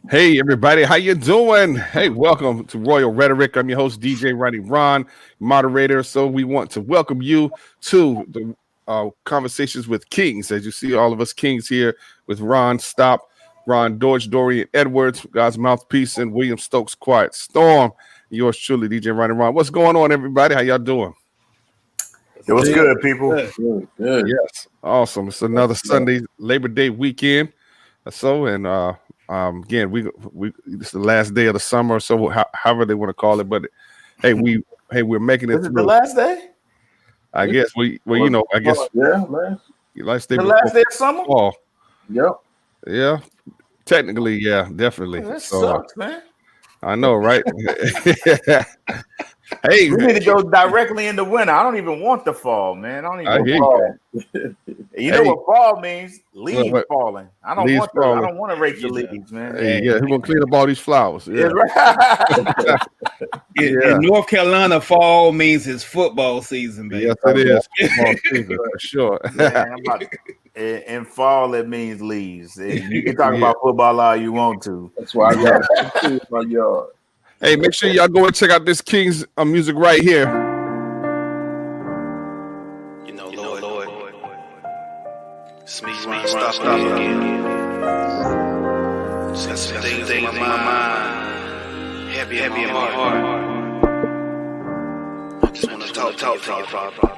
Hey everybody, how you doing? Hey, welcome to Royal Rhetoric. I'm your host, DJ Ron, moderator. So we want to welcome you to the Conversations with Kings. As you see, all of us kings here with Ron Stop, Ron Dodge, Dorian Edwards, God's Mouthpiece, and William Stokes Quiet Storm. Yours truly, DJ Ron. What's going on, everybody? How y'all doing? It was good, people. Good. Yes, awesome. It's another Sunday, Labor Day weekend. Again, we it's the last day of the summer, so however they want to call it. But we're making it Is it through. the last day? I guess last day. The last day of summer. Fall. Yep. Yeah, technically, yeah, definitely. That sucks, man. I know, right? Hey, we need to go directly into winter. I don't even want the fall, man. I don't even want fall. You know what fall means? Leaves falling. I don't want to rake the leaves, man. We're gonna clean up all these flowers. Yeah. Right. In North Carolina, fall means it's football season, baby. Yes, it is. Football season, for sure. In fall, it means leaves. You can talk about football all you want to. That's why I got my yard. Hey, make sure y'all go and check out this King's music right here. Lord. It's me, stop again. Got some things in my mind. Happy in my heart. I just want to talk to you, Father.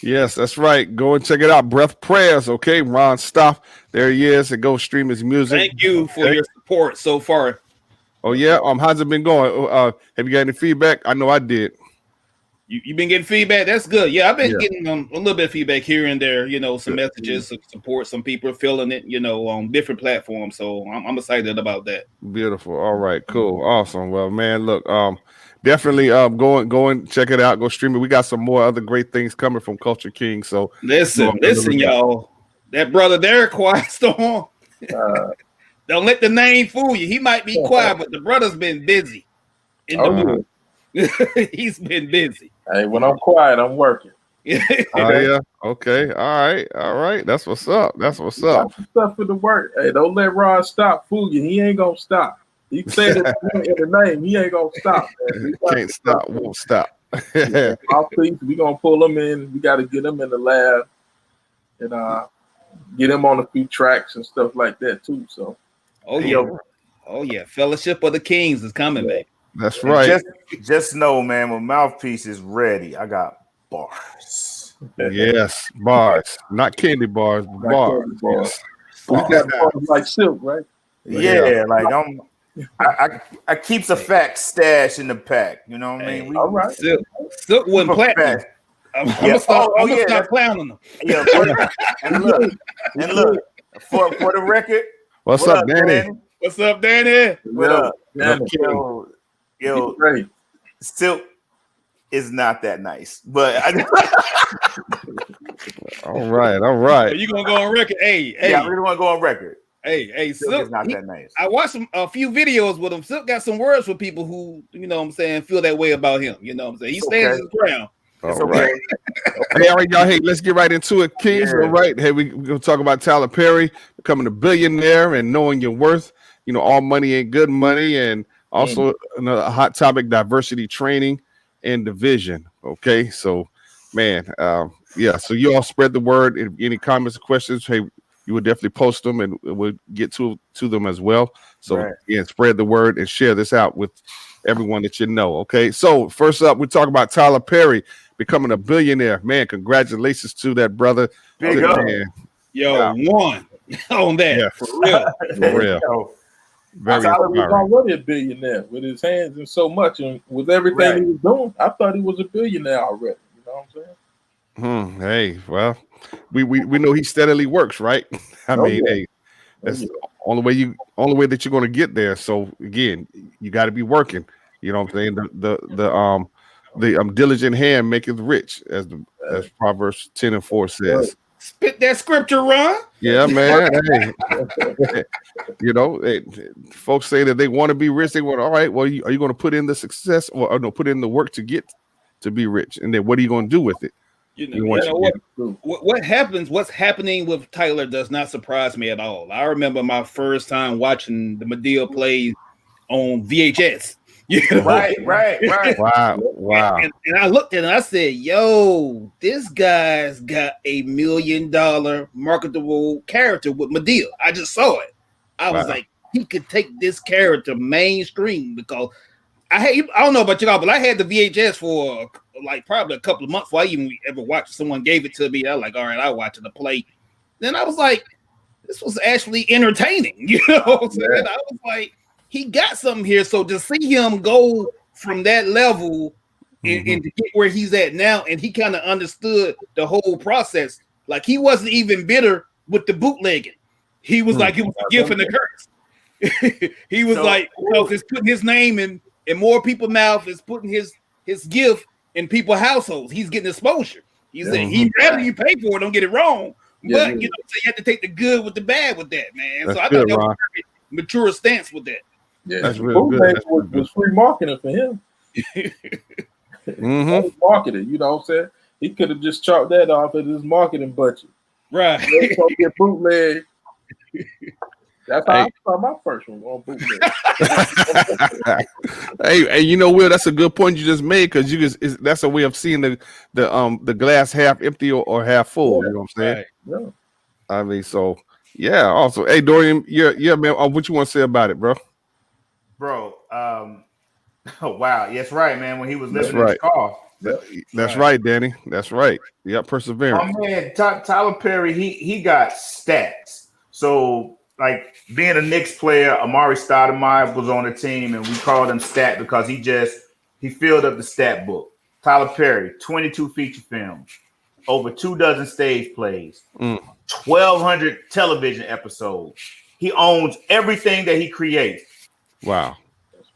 Yes, that's right. Go and check it out. Breath Prayers, okay? Ron Stop. There he is. And go stream his music. Thank you for your support so far. Oh, yeah? How's it been going? Have you got any feedback? I know I did. You been getting feedback? That's good. Yeah, I've been getting a little bit of feedback here and there, some messages of support. Some people are feeling it, on different platforms. So I'm excited about that. Beautiful. All right, cool. Awesome. Well, man, look, definitely go and check it out. Go stream it. We got some more other great things coming from Culture King. So listen, y'all. That brother there, Quiet Storm. Don't let the name fool you. He might be quiet, but the brother's been busy. He's been busy. Hey, when I'm quiet, I'm working. Oh yeah. Okay. All right. That's what's up. Stuff for the work. Hey, don't let Ron Stop fool you. He ain't gonna stop. He said it in the name. He ain't gonna stop. Man. Can't stop. Won't stop. We gonna pull him in. We got to get him in the lab and get him on a few tracks and stuff like that too. So. Oh yeah. Fellowship of the Kings is coming, baby. That's right. Just know, man, when Mouthpiece is ready, I got bars. Yes, bars. Not candy bars, but bars. Yes. We got bars like Silk, right? Yeah, like I keeps a fact stash in the pack. You know what I mean? All right. Silk wasn't platinum. I'm gonna start clowning them. Yeah, and look, for the record. What's up, Danny? What's up, Danny? What up? Yo, Silk is not that nice, but all right. So you gonna go on record? Hey, yeah, I really want to go on record. Hey, Silk is not that nice. I watched a few videos with him. Silk got some words for people who, feel that way about him. You know what I'm saying? He stands his ground. All right. Hey, all right, y'all. Hey, let's get right into it, Kings. Yeah. All right. Hey, we're going to talk about Tyler Perry becoming a billionaire and knowing your worth. All money ain't good money. And also another hot topic, diversity training and division. Okay. So, man, so you all spread the word. If any comments or questions, hey, you would definitely post them and we'll get to them as well. So, spread the word and share this out with everyone that you know. Okay. So, first up, we're talking about Tyler Perry becoming a billionaire. Man, congratulations to that brother. Big up. Yo, one on that. Yeah. For real. Very Tyler was already a billionaire with his hands and so much, and with everything he was doing, I thought he was a billionaire already. You know what I'm saying? Hey, well, we know he steadily works, right? Hey, that's the only way that you're going to get there. So again, you got to be working. You know what I'm saying? The diligent hand maketh rich, as Proverbs 10:4 says. Spit that scripture, Ron. Yeah, man. Hey. Folks say that they want to be rich. They want, all right, well, are you going to put in the success or no, put in the work to get to be rich? And then what are you going to do with it? You know what happens? What's happening with Tyler does not surprise me at all. I remember my first time watching the Madea plays on VHS. You know? Right. Wow. And I looked at it and I said, yo, this guy's got $1 million marketable character with Madea. I just saw it. I was like, he could take this character mainstream because I don't know about y'all, but I had the VHS for like probably a couple of months before I even ever watched. Someone gave it to me. I was like, all right, I'll watch the play. Then I was like, this was actually entertaining. You know what I'm saying? I was like, he got something here. So to see him go from that level and to get where he's at now, and he kind of understood the whole process. Like he wasn't even bitter with the bootlegging. He was like, it was a gift and a curse. He was like, because it's putting his name in more people's mouth, is putting his gift in people's households. He's getting exposure. He said he'd rather you pay for it, don't get it wrong. But you know, so you have to take the good with the bad with that, man. That's so I good, thought that was a very mature stance with that. Yeah, that's real good. Was free marketing for him. Marketing, you know what I'm saying? He could have just chalked that off at his marketing budget. Right. Get bootleg. That's how I saw my first one on bootleg. Hey, you know, Will, that's a good point you just made because that's a way of seeing the glass half empty or half full. You know what I'm saying? Right. Yeah. I mean, so yeah. Also, hey, Dorian, yeah, man. What you want to say about it, bro? Bro, oh wow, yes, right, man. When he was living in his car. That's right, Danny. That's right. Yeah, perseverance. Oh man, Tyler Perry, he got stats. So like being a Knicks player, Amari Stoudemire was on the team, and we called him Stat because he filled up the stat book. Tyler Perry, 22 feature films, over 24 stage plays, 1,200 television episodes. He owns everything that he creates. Wow.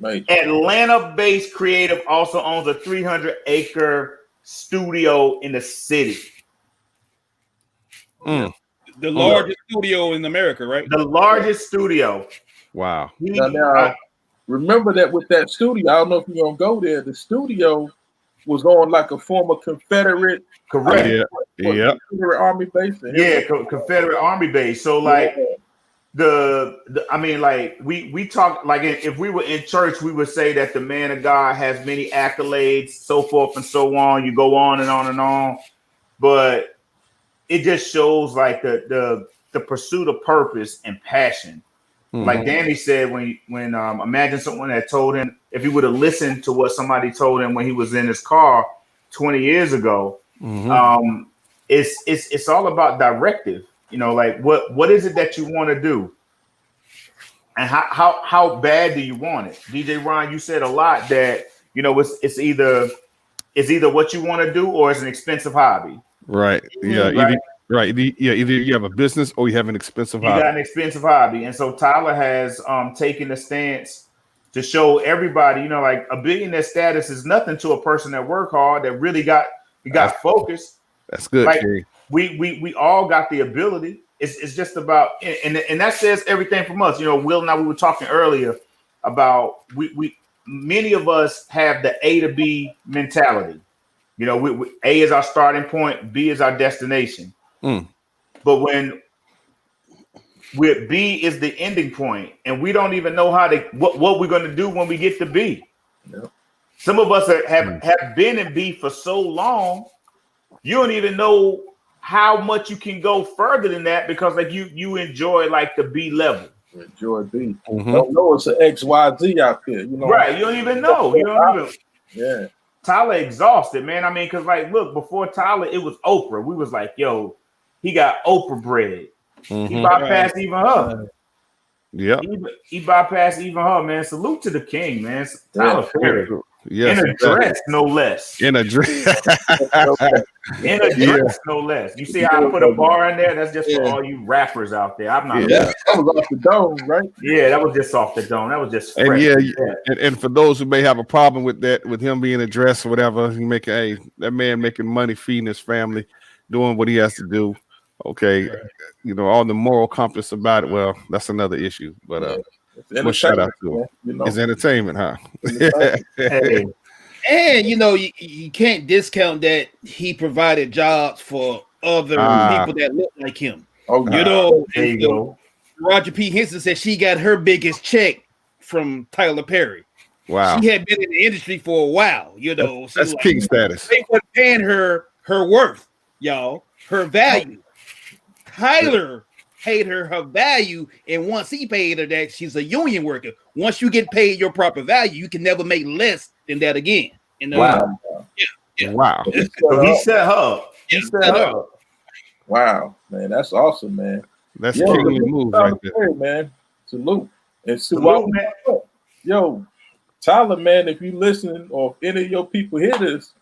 Atlanta-based creative also owns a 300-acre studio in the city. The largest studio in America, right? The largest studio. Wow. Now, remember that with that studio, I don't know if you're going to go there, the studio was on like a former Confederate. Correct. Confederate Army base. Yeah, Confederate Army base. So like I mean, like we talk like if we were in church, we would say that the man of God has many accolades, so forth and so on. You go on and on and on, but it just shows like the pursuit of purpose and passion. Like Danny said, when imagine someone had told him, if he would have listened to what somebody told him when he was in his car 20 years ago, it's all about directive. You know, like what is it that you want to do, and how bad do you want it? DJ Ron, you said a lot that you know it's either what you want to do or it's an expensive hobby. Right. Yeah. Right. Either you have a business or you have an expensive hobby. You got an expensive hobby, and so Tyler has taken a stance to show everybody, you know, like a billionaire status is nothing to a person that worked hard that really got focused. That's good. Like, we all got the ability. It's just about and that says everything from us. You know, Will and I, we were talking earlier about we many of us have the A to B mentality. You know, A is our starting point, B is our destination. But when B is the ending point, and we don't even know what we're going to do when we get to B. Yep. Some of us have been in B for so long, you don't even know how much you can go further than that because like you enjoy like the B level. Enjoy B. Don't know it's an XYZ out there. You know, right? You don't even know. You don't even. Yeah. Tyler exhausted, man. I mean, because like, look, before Tyler, it was Oprah. We was like, yo, he got Oprah bread. He bypassed even her. Yeah. He bypassed even her, man. Salute to the king, man. Tyler Perry. Yes, in a dress, no less. In a dress. In a dress, no less. You see how I put a bar in there? That's just for all you rappers out there. I'm not. That was off the dome, right? Yeah, that was just off the dome. That was just fresh. And for those who may have a problem with that, with him being a dress or whatever, that man making money, feeding his family, doing what he has to do. Okay, you know, all the moral compass about it. Well, that's another issue, but. Well, shout out to him. You know. It's entertainment, huh? Hey, And you can't discount that he provided jobs for other people that look like him. Oh, there you go. Roger P. Henson said she got her biggest check from Tyler Perry. Wow. She had been in the industry for a while, That's king status. They weren't paying her worth, y'all, her value. Tyler paid her value, and once he paid her that, she's a union worker. Once you get paid your proper value, you can never make less than that again. Wow. Yeah. Wow. So he set her up. He set her up. Wow, man, that's awesome, man. That's kingly move right there, man. Salute. And Salute, man. Yo, Tyler, man, if you listen or if any of your people hear this,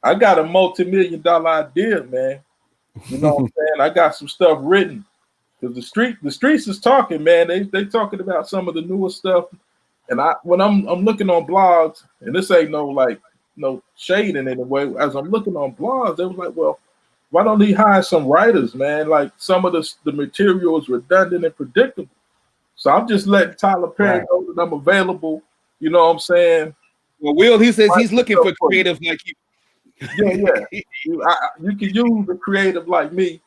I got a multi-million-dollar idea, man. You know what I'm saying? I got some stuff written. Because the streets is talking, man. They talking about some of the newer stuff. And when I'm looking on blogs, and this ain't no shade in any way. As I'm looking on blogs, they was like, well, why don't he hire some writers, man? Like some of the material is redundant and predictable. So I'm just letting Tyler Perry know that I'm available. You know what I'm saying? Well, Will, he says he's looking for creative like you. Yeah. You can use a creative like me,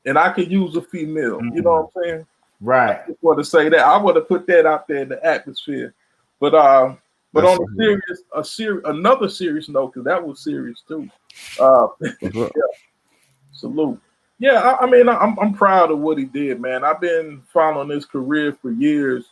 and I can use a female. You know what I'm saying? Right. I just want to say that. I want to put that out there in the atmosphere. But on another serious note, because that was serious too. Yeah. Salute. Yeah, I mean, I'm proud of what he did, man. I've been following his career for years.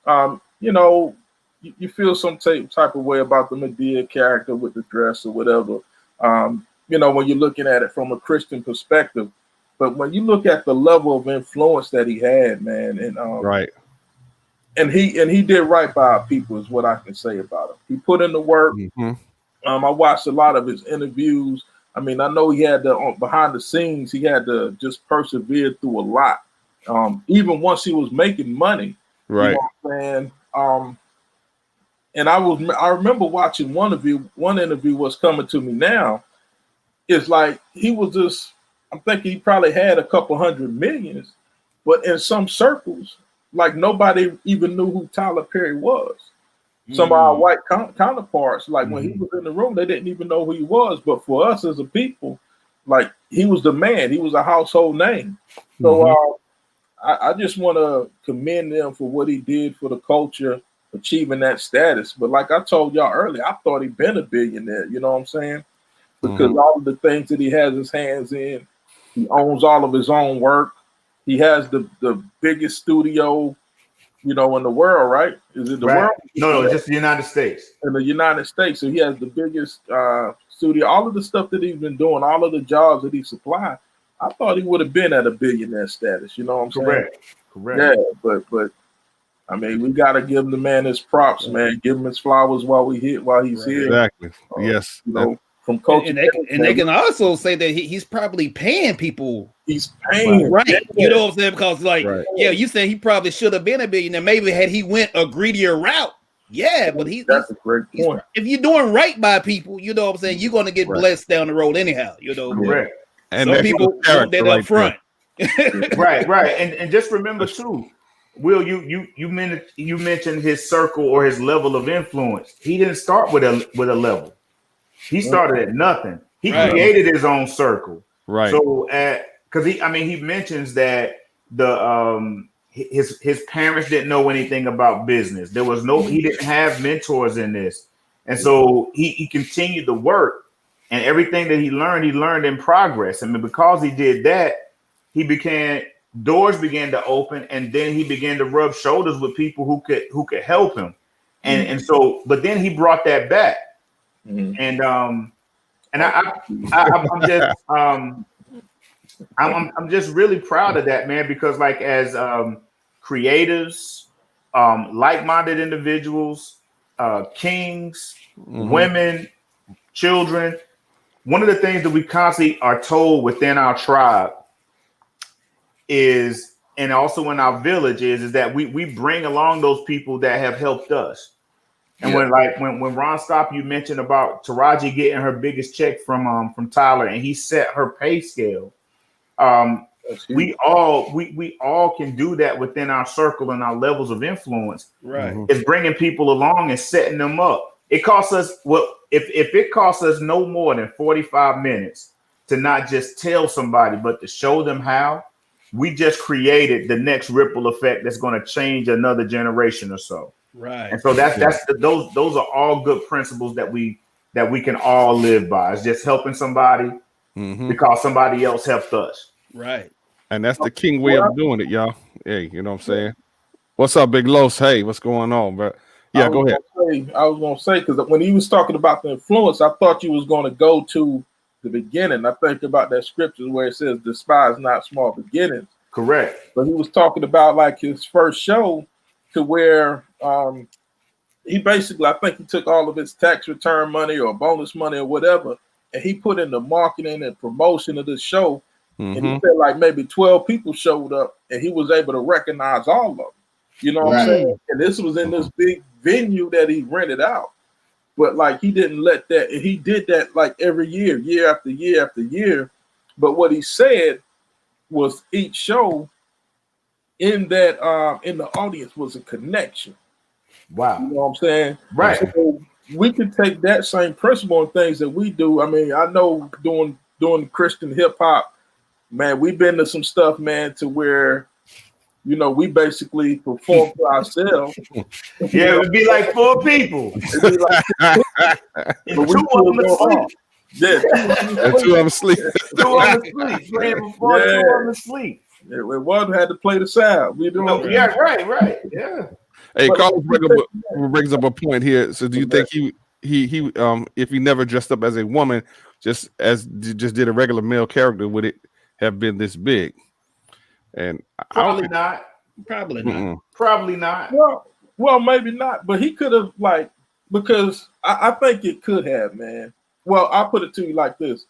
You feel some type of way about the Madea character with the dress or whatever. When you're looking at it from a Christian perspective. But when you look at the level of influence that he had, man, and right. And he did right by our people is what I can say about him. He put in the work. Mm-hmm. I watched a lot of his interviews. I mean, I know he had behind the scenes, he had to just persevere through a lot. Even once he was making money. Right. You know what I'm saying? And I remember watching one interview was coming to me now. It's like he was just, I'm thinking he probably had a couple $100 million, but in some circles, like nobody even knew who Tyler Perry was. Some of our white counterparts, like when he was in the room, they didn't even know who he was. But for us as a people, like he was the man. He was a household name. So I just want to commend them for what he did for the culture, achieving that status. But like I told y'all earlier, I thought he'd been a billionaire. You know what I'm saying? Because all of the things that he has his hands in, he owns all of his own work. He has the biggest studio, in the world, right? Is it the world? No, it's just the United States. In the United States. So he has the biggest studio. All of the stuff that he's been doing, all of the jobs that he supplied, I thought he would have been at a billionaire status. You know what I'm saying? Correct. Yeah, but I mean, we got to give the man his props, man. Give him his flowers while he's here. Exactly. Yes. From coach, and they can also say that he's probably paying people. He's paying, right? Yeah. You know what I'm saying? Because you said he probably should have been a billionaire. Maybe had he went a greedier route, but that's a great point. If you're doing right by people, you know what I'm saying, you're going to get blessed down the road anyhow. Correct. And some people want that up front. right. And just remember too, Will, you mentioned his circle or his level of influence. He didn't start with a level. He started at nothing. He created his own circle. Right. So because he mentions that his parents didn't know anything about business. He didn't have mentors in this. And so he continued to work, and everything that he learned in progress. I mean, because he did that, doors began to open, and then he began to rub shoulders with people who could help him. And so, but then he brought that back. And I'm just really proud of that, man, because like as creatives, like-minded individuals, kings, women, children, one of the things that we constantly are told within our tribe is, and also in our village is that we bring along those people that have helped us. And when Ron Stop, you mentioned about Taraji getting her biggest check from Tyler, and he set her pay scale. We all can do that within our circle and our levels of influence. Right. It's bringing people along and setting them up. It costs us if it costs us no more than 45 minutes to not just tell somebody, but to show them how, we just created the next ripple effect that's going to change another generation or so. Right. And so those are all good principles that we can all live by. It's just helping somebody because somebody else helped us. Right. And that's the king way of doing it, y'all. Hey, you know what I'm saying? What's up, Big Los? Hey, what's going on, bro? Yeah, go ahead. I was gonna say, because when he was talking about the influence, I thought you was gonna go to the beginning. I think about that scripture where it says, "Despise not small beginnings." Correct. But he was talking about like his first show, to where he basically, I think he took all of his tax return money or bonus money or whatever, and he put in the marketing and promotion of the show. And he said like maybe 12 people showed up, and he was able to recognize all of them. You know what I'm saying? And this was in this big venue that he rented out. But like he didn't let that, and he did that like every year, year after year after year. But what he said was each show in that in the audience was a connection. Wow. You know what I'm saying? Right. So we could take that same principle and things that we do. I mean, I know doing Christian hip hop, man, we've been to some stuff, man, to where, you know, we basically perform for ourselves. Yeah, it would be like 4 people. It'd be like, and 2 of them asleep. Yeah, 2 of them asleep. 2 of them asleep. Playing before 2 of them asleep. It one had to play the sound. We doing yeah, right. Yeah. Hey, Carlos brings up a point here. So, do you think he if he never dressed up as a woman, just did a regular male character, would it have been this big? And probably not. Probably not. Probably not. Well, maybe not. But he could have, like, because I think it could have, man. Well, I'll put it to you like this: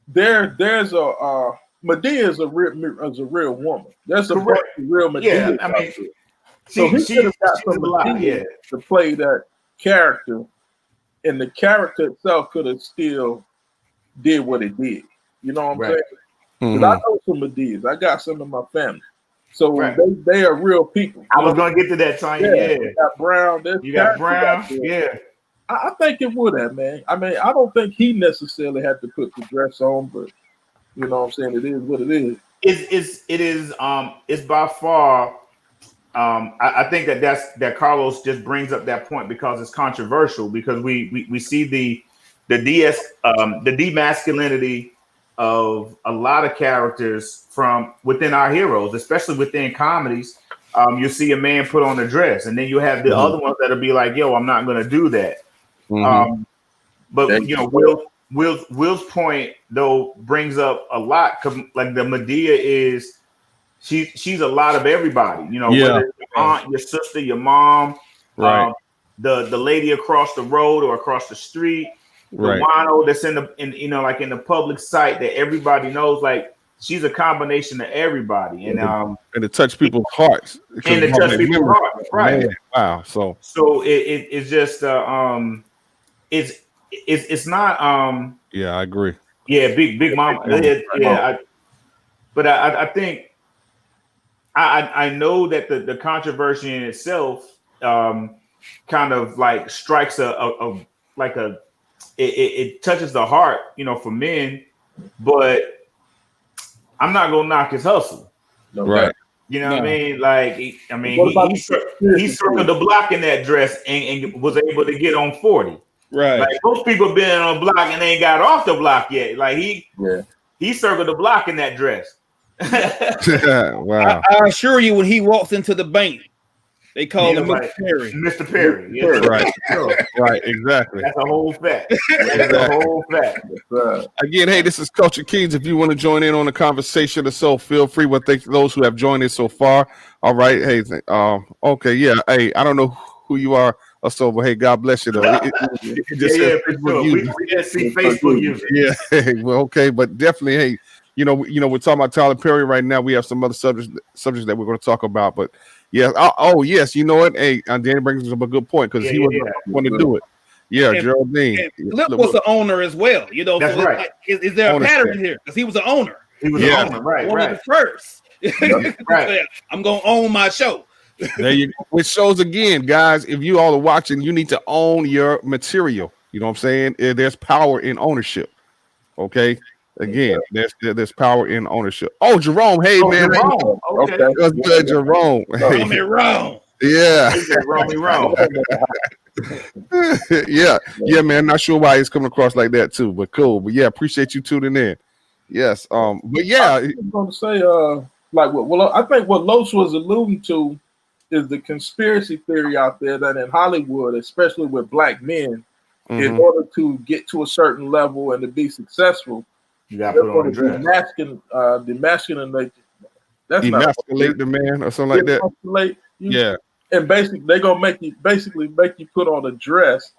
there's a Medea is a real woman. There's a bunch of real Medea. Yeah, I mean, so he could have got some Medea to play that character, and the character itself could have still did what it did. You know what I'm saying? Because I know some Medeas. I got some in my family. So they are real people. I was going to get to that, Tanya. Yeah. You got Brown. You got Brown. Yeah. I think it would have, man. I mean, I don't think he necessarily had to put the dress on, but you know what I'm saying? It is what it is. It's by far. I think that Carlos just brings up that point because it's controversial, because we see the demasculinity of a lot of characters from within our heroes, especially within comedies. You see a man put on a dress, and then you have the other ones that'll be like, "Yo, I'm not going to do that." But you know, Will's point though brings up a lot, because like the Medea is she's a lot of everybody. You know, whether it's your aunt, your sister, your mom, the lady across the road or across the street. The wino that's in the public site that everybody knows, like she's a combination of everybody, and to touch people's hearts, right? Man, wow. So it's just it's not yeah, I agree. Yeah, big mama. But I think I know that the controversy in itself kind of like strikes it touches the heart, you know, for men, but I'm not gonna knock his hustle, right? You know what I mean? Like, he circled the block in that dress and was able to get on 40. Right. Like most people been on a block and they ain't got off the block yet. Like he circled the block in that dress. Wow! I assure you, when he walks into the bank, they call him Mr. Perry. Mr. Perry. Yeah. Right. Right. Exactly. That's a whole fact. That's a whole fact. Again, hey, this is Culture Kings. If you want to join in on the conversation or so, feel free. Well, thank those who have joined us so far. All right. Hey, okay. Yeah. Hey, I don't know who you are. So, but hey, God bless you though. It just we just see Facebook users. Yeah. Well, okay, but definitely, hey, you know, we're talking about Tyler Perry right now. We have some other subjects that we're going to talk about, but yeah. Oh, yes. You know what? Hey, Danny brings up a good point, because he was going to do it. Yeah, and, Geraldine. And Flip was the owner as well. You know, that's so right. Like, is there a pattern here? Because he was the owner. He was the owner, right? One of the first. Right. I'm going to own my show. There you go. Which shows again, guys, if you all are watching, you need to own your material. You know what I'm saying? There's power in ownership. Okay. Again, there's power in ownership. Oh, Jerome, hey man, Jerome. Okay. That's good, Jerome. I'm in wrong. Yeah. Wrong. yeah, man. Not sure why it's coming across like that too, but cool. But yeah, appreciate you tuning in. Yes. But yeah, I was going to say, well, I think what Los was alluding to is the conspiracy theory out there that in Hollywood, especially with black men, in order to get to a certain level and to be successful, you got to put on a dress. Demasculate. That's demasculate the man or something like that. Yeah. And basically, they're gonna make you put on a dress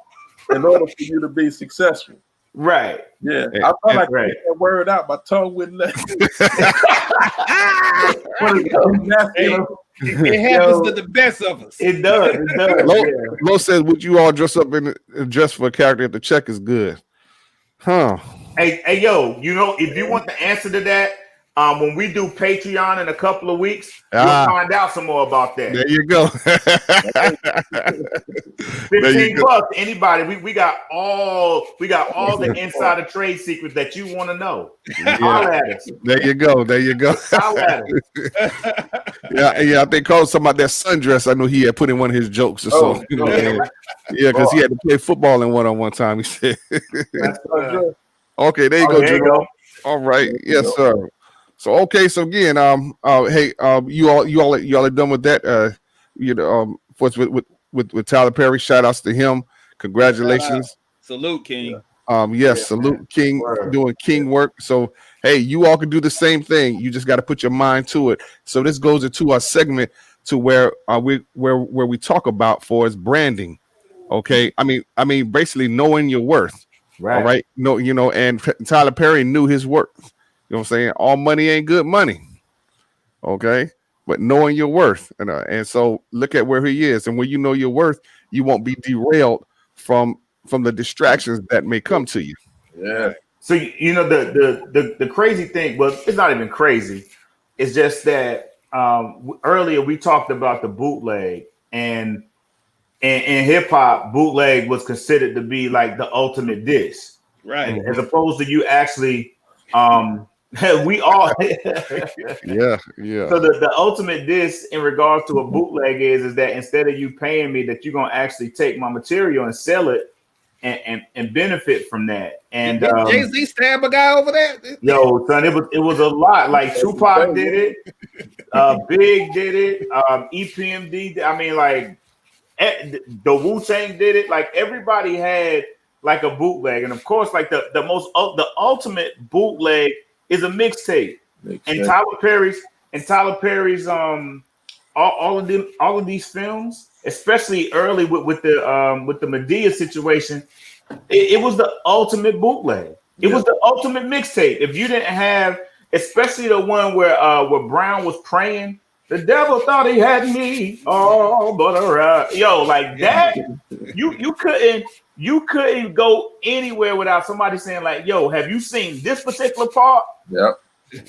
in order for you to be successful. Right. Yeah. I thought I could get that word out. My tongue wouldn't let It happens to the best of us. It does. Lo says, would you all dress up in dress for a character if the check is good? Huh. Hey, yo, you know, if you want the answer to that, when we do Patreon in a couple of weeks, you'll find out some more about that. There you go. 15 bucks, anybody. We got all the insider trade secrets that you want to know. Holler at us. There you go. Holler at us. Yeah. I think called something about that sundress. I know he had put in one of his jokes or so. You know what I mean? Yeah, because he had to play football in one time. He said. Okay, there you go, Jerome. All right, yes, sir. So okay, so again, hey, you all are done with that. With Tyler Perry. Shout outs to him. Congratulations. Salute, King. Salute King, doing King work. So hey, you all can do the same thing. You just got to put your mind to it. So this goes into our segment to where we talk about for is branding. Okay, I mean basically knowing your worth. Right. All right. No, and Tyler Perry knew his worth. You know what I'm saying? All money ain't good money. Okay. But knowing your worth. And so look at where he is. And when you know your worth, you won't be derailed from the distractions that may come to you. Yeah. So the crazy thing, well, it's not even crazy. It's just that earlier we talked about the bootleg, and in hip hop, bootleg was considered to be like the ultimate diss. Right. As opposed to you actually we all yeah. So the ultimate diss in regards to a bootleg is that instead of you paying me, that you're gonna actually take my material and sell it and benefit from that. And Jay-Z stab a guy over that? Yo, son, it was a lot. Like Tupac did it, Big did it, EPMD. I mean, like the Wu-Tang did it. Like everybody had like a bootleg, and of course, like the ultimate bootleg is a mixtape. And Tyler Perry's all of these films, especially early with the Madea situation, it was the ultimate bootleg. It was the ultimate mixtape. If you didn't have, especially the one where Brown was praying, the devil thought he had me, oh, but yo, like that, you couldn't go anywhere without somebody saying like, yo, have you seen this particular part? Yep.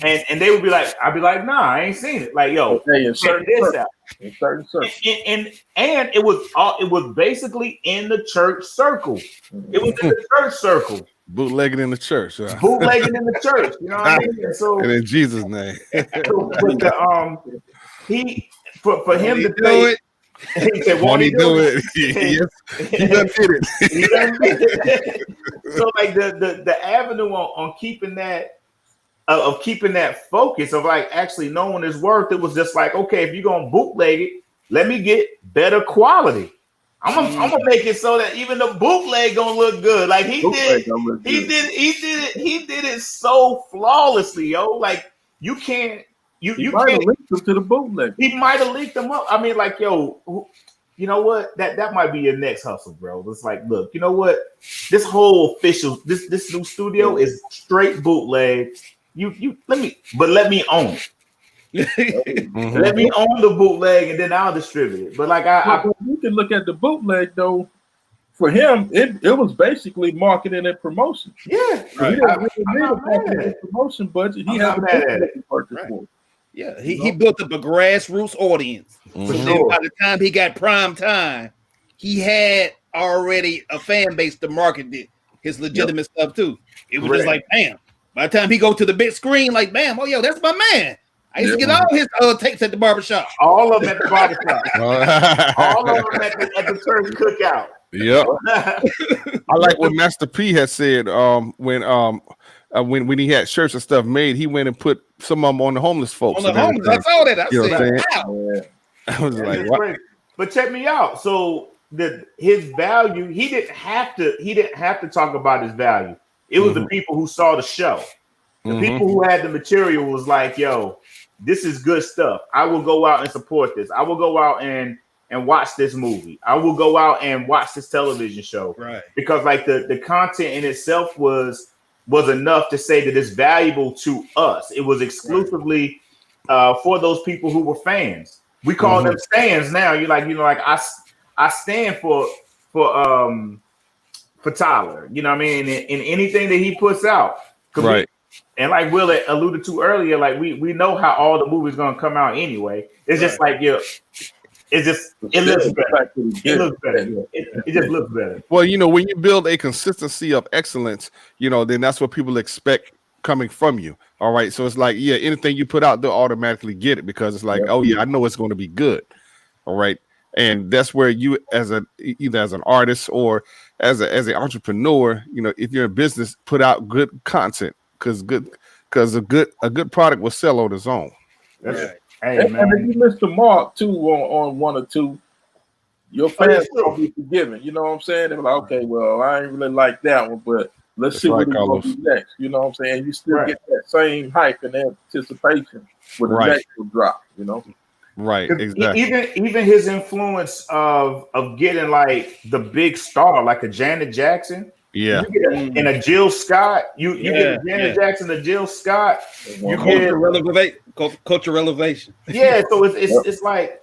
And they would be like, I'd be like, nah, I ain't seen it. Like, yo, check this out. And it was basically in the church circle. It was in the church circle. Bootlegging in the church. Bootlegging in the church. You know what I mean? And so, and in Jesus' name. For him to do it. He said, "Won't he do it?" Yes, he done did it. So, like the avenue on keeping that of keeping that focus of like actually knowing his worth, it was just like, okay, if you're gonna bootleg it, let me get better quality. I'm gonna make it so that even the bootleg gonna look good. Like he did it so flawlessly, yo. Like you can't. You might have linked them to the bootleg. He might have linked them up. I mean, like, yo, you know what? That might be your next hustle, bro. It's like, look, you know what? This whole official, this new studio is straight bootleg. Let me own it. Let me own the bootleg, and then I'll distribute it. But like, you can look at the bootleg though. For him, it was basically marketing and promotion. Yeah, right. He didn't really need a promotion budget. He had a purchase for it. Yeah, he built up a grassroots audience. So then by the time he got prime time, he had already a fan base to market his legitimate stuff too. It was just like, bam. By the time he go to the big screen, like, bam, oh yo, that's my man. I used to get all his tapes at the barbershop. All of them at the barbershop. All of them at the church cookout. Yep. I like what Master P had said when he had shirts and stuff made. He went and put some of them on the homeless folks. On the homeless, I saw that. I said, wow. I was like, what? But check me out. So his value, he didn't have to talk about his value. It was the people who saw the show. The people who had the material was like, yo, this is good stuff. I will go out and support this. I will go out and watch this movie. I will go out and watch this television show. Right. Because like the content in itself was enough to say that it's valuable to us. It was exclusively for those people who were fans. We call them stands now. I stand for Tyler. You know what I mean? In anything that he puts out. Right. And like Will alluded to earlier, like we know how all the movies gonna come out anyway. It's just like, yeah, it looks better. It looks better. It just looks better. Well, you know, when you build a consistency of excellence, you know, then that's what people expect coming from you. All right. So it's like, yeah, anything you put out, they'll automatically get it because it's like, oh yeah, I know it's going to be good. All right. And that's where you either as an artist or as an entrepreneur, you know, if you're in business, put out good content because a good product will sell on its own. Right. Hey, and if you missed the mark too on one or two, your fans will be forgiven. You know what I'm saying? They're like, okay, well, I ain't really like that one, but let's see what he's going to do next. You know what I'm saying? You still get that same hype and anticipation when the next will drop. You know? Right, exactly. Even his influence of getting like the big star, like a Janet Jackson. Yeah. And a Jill Scott. You get a Janet Jackson, a Jill Scott. You culture relevation. Yeah, so it's like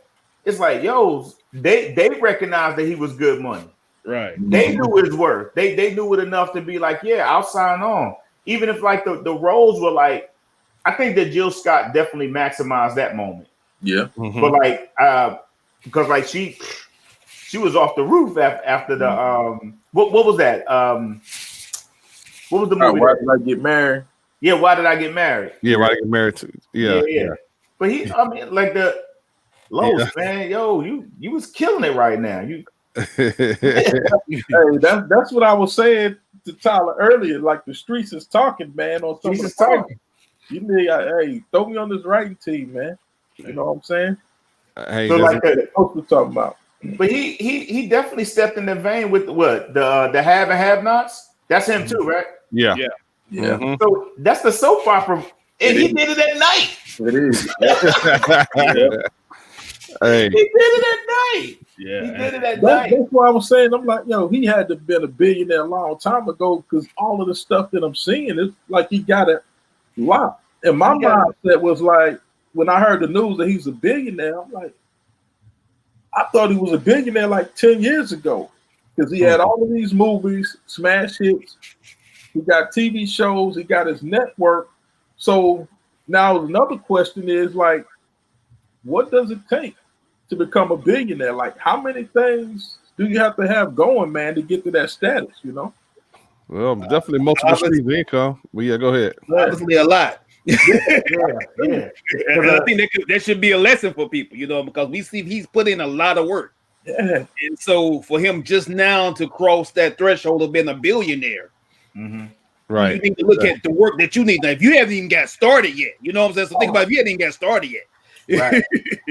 yo, they recognized that he was good money. Right. They knew his worth. They knew it enough to be like, yeah, I'll sign on. Even if like the roles were like, I think that Jill Scott definitely maximized that moment. Yeah. But like because like she was off the roof after the what was that? What was the movie? Why Did I Get Married? Yeah, Why Did I Get Married? Yeah, Why Did I Get Married to? Yeah. But like the Lowe's, man, yo, you was killing it right now. Hey, that's what I was saying to Tyler earlier. Like the streets is talking, man. On some of the talking. You need, hey, throw me on this writing team, man. You know what I'm saying? Hey, so like what we're talking about. But he definitely stepped in the vein with what the have and have nots. That's him too, right? Yeah. So that's the soap opera, and he did it at night. It is. Hey. He did it at night. Yeah, he did it at night. That's why I was saying. I'm like, yo, he had to have been a billionaire a long time ago because all of the stuff that I'm seeing is like he got it locked. And my mindset was like, when I heard the news that he's a billionaire, I'm like, I thought he was a billionaire like 10 years ago because he had all of these movies, smash hits. He got TV shows. He got his network. So now another question is like, what does it take to become a billionaire? Like, how many things do you have to have going, man, to get to that status, you know? Well, definitely multiple streams of income. Well, yeah, go ahead. Obviously a lot. Yeah. I think that should be a lesson for people, you know, because we see he's put in a lot of work. Yeah. And so for him just now to cross that threshold of being a billionaire, right? You need to look at the work that you need. Now, if you haven't even got started yet, you know what I'm saying? So think about if you haven't even got started yet. Right.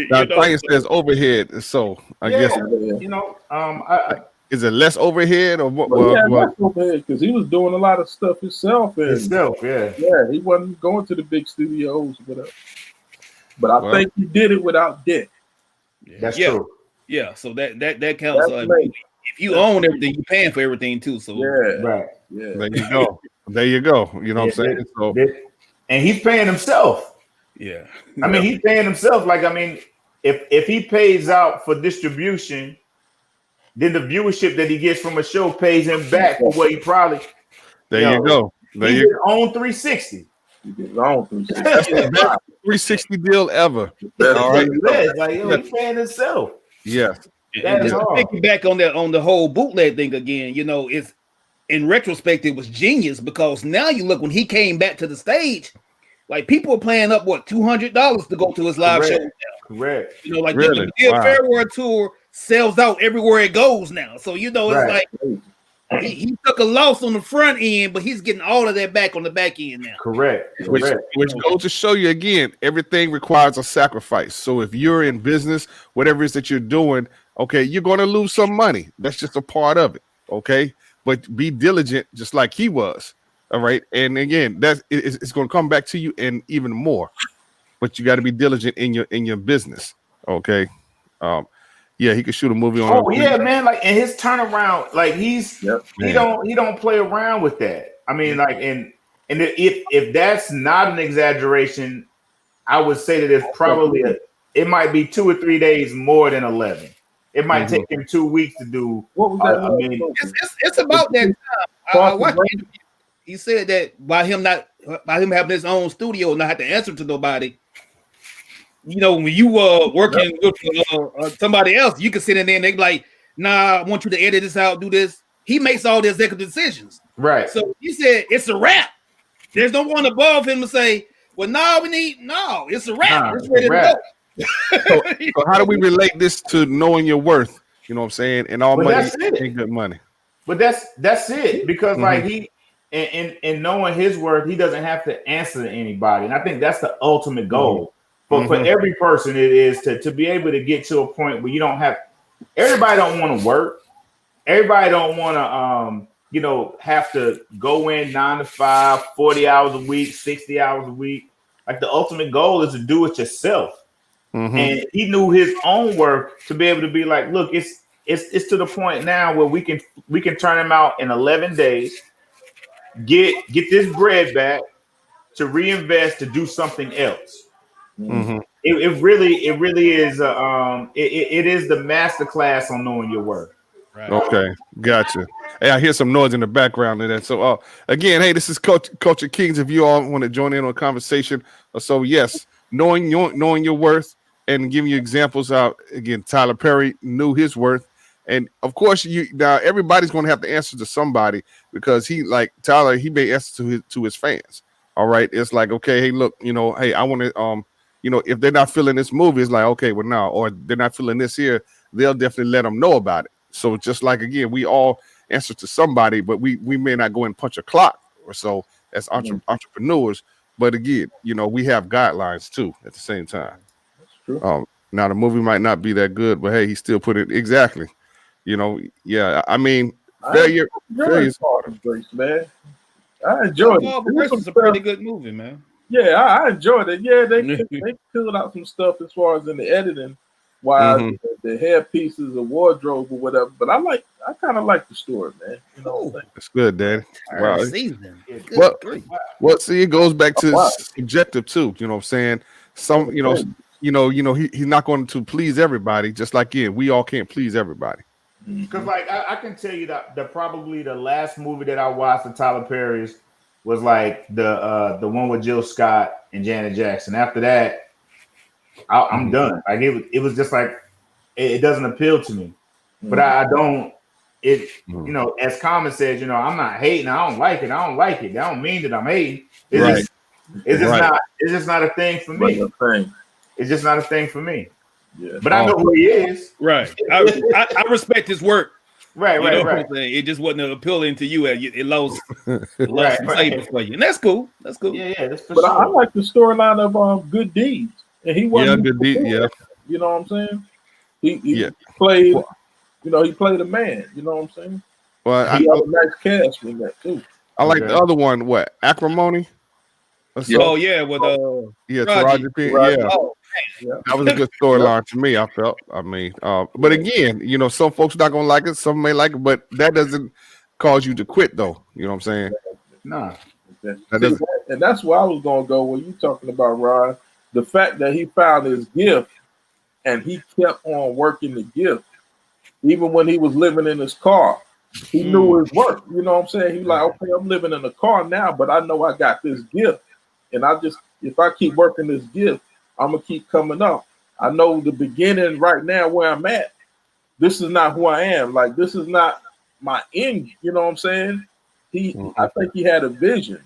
Now, Brian says overhead. So I guess you know, is it less overhead or what? Less overhead because he was doing a lot of stuff himself. Yeah, he wasn't going to the big studios, whatever. But I think he did it without debt. That's true. Yeah, so that counts. If you own everything, you're paying for everything too. So right. Yeah. There you go. You know what I'm saying? So, and he's paying himself. Yeah. I mean, he's paying himself. Like, I mean, if he pays out for distribution, then the viewership that he gets from a show pays him back for what he probably. There you go. He did own 360. He did own 360. 360 deal ever. All right. Like, he's paying himself. Yeah. That is just hard. thinking back on the whole bootleg thing again, you know, it's in retrospect, it was genius because now you look when he came back to the stage, like people are paying up what $200 to go to his live show now. Correct. You know, like Really? the Wow. Farewell tour sells out everywhere it goes now. So you know, it's Right. like he took a loss on the front end, but he's getting all of that back on the back end now. Correct. Which goes to show you again, everything requires a sacrifice. So if you're in business, whatever it is that you're doing, okay, you're going to lose some money. That's just a part of it. Okay, but be diligent, just like he was. All right, and again, it's going to come back to you and even more. But you got to be diligent in your business. Okay, yeah, he could shoot a movie on. Oh yeah, man! Like, and his turnaround, like he don't play around with that. I mean, like, and if that's not an exaggeration, I would say that it's probably it might be 2 or 3 days more than 11. It might take him 2 weeks to do. What was that? I mean, it's about that time. I watched the interview. He said that by him having his own studio and not have to answer to nobody. You know, when you working with somebody else, you can sit in there and they be like, "Nah, I want you to edit this out, do this." He makes all the executive decisions. Right. So he said it's a wrap. There's no one above him to say, "Well, it's a wrap. It's ready to go." So how do we relate this to knowing your worth? You know what I'm saying? And all money ain't good money. But that's it, because like he and knowing his worth, he doesn't have to answer to anybody, and I think that's the ultimate goal. But for every person, it is to be able to get to a point where you don't have. Everybody don't want to work. Everybody don't want to have to go in 9 to 5, 40 hours a week, 60 hours a week. Like, the ultimate goal is to do it yourself. And he knew his own work to be able to be like, look, it's to the point now where we can turn him out in 11 days, get this bread back to reinvest, to do something else. It really is it is the master class on knowing your worth. Right. Okay, gotcha. Hey, I hear some noise in the background of that. So again, hey, this is Culture Kings. If you all want to join in on a conversation, so yes, knowing your worth and giving you examples out. Again, Tyler Perry knew his worth, and of course, now everybody's going to have to answer to somebody, because Tyler, he may answer to his fans. All right, it's like, okay, hey, look, hey, I want to if they're not feeling this movie, it's like, okay, well, now, or they're not feeling this here, they'll definitely let them know about it. So just like, again, we all answer to somebody, but we may not go and punch a clock or so as entrepreneurs. But again, we have guidelines too at the same time. That's true. Now the movie might not be that good, but hey, he still put it exactly. Yeah. I mean, failure is part of Grace, man. I enjoyed it. It's a pretty good movie, man. Yeah, I enjoyed it. Yeah, they filled out some stuff as far as in the editing, while the headpieces, the wardrobe or whatever. But I kind of like the story, man. That's good, Daddy. Wow. Well, See, it goes back to subjective too. You know what I'm saying? Some, he's not going to please everybody. Just like we all can't please everybody. Because I can tell you that probably the last movie that I watched of Tyler Perry's was like the one with Jill Scott and Janet Jackson. After that, I'm done. Like, it was just like, it doesn't appeal to me. But I don't. As Common says, I'm not hating. I don't like it. That don't mean that I'm hating. It's just not a thing for me. It's just not a thing for me. Yeah. But I know who he is. Right. I respect his work. Right. It just wasn't appealing to you. It lost flavor for you, and that's cool. Yeah. That's for but sure. I like the storyline of Good Deeds, and he wasn't. Good Deeds. Yeah. You know what I'm saying? He played. He played a man. You know what I'm saying? Well, he had a nice cast with that too. I like the other one. What? Acrimony? Oh yeah, with Taraji P. Yeah. That was a good storyline to me. I felt. I mean, but again, some folks not gonna like it. Some may like it, but that doesn't cause you to quit, though. You know what I'm saying? Nah. And that's where I was gonna go. When you talking about Rod, the fact that he found his gift and he kept on working the gift, even when he was living in his car, he knew his work. You know what I'm saying? He like, okay, I'm living in a car now, but I know I got this gift, and if I keep working this gift, I'm gonna keep coming up. I know the beginning right now where I'm at, this is not who I am. Like, this is not my end. You know what I'm saying? I think he had a vision.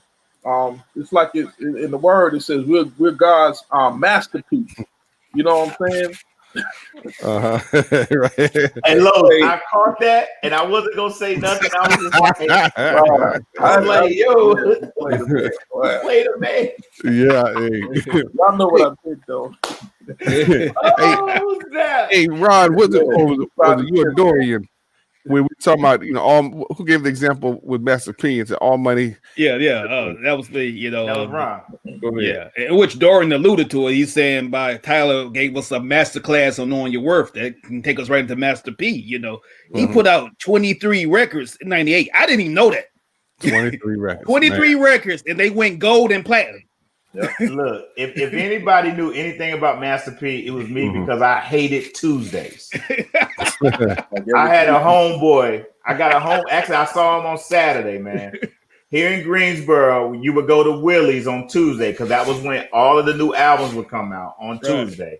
It's like in the word, it says we're God's masterpiece. You know what I'm saying? Right. Hey, Lowe's, I caught that, and I wasn't gonna say nothing. I was just like, I was like, yo, wait a minute. Yeah. Y'all know what I think, though. Oh, snap. Hey, Ron, was you a Dorian? When we talking about, who gave the example with Master P and said all money? Yeah. That was the, That was wrong. Yeah, in which Dorian alluded to it. He's saying by Tyler gave us a master class on knowing your worth that can take us right into Master P. He put out 23 records in '98. I didn't even know that. 23 records. 23 records, and they went gold and platinum. Yep. Look, if anybody knew anything about Master P, it was me because I hated Tuesdays. I had a homeboy. I got a home. Actually, I saw him on Saturday, man. Here in Greensboro, you would go to Willie's on Tuesday because that was when all of the new albums would come out on Tuesday.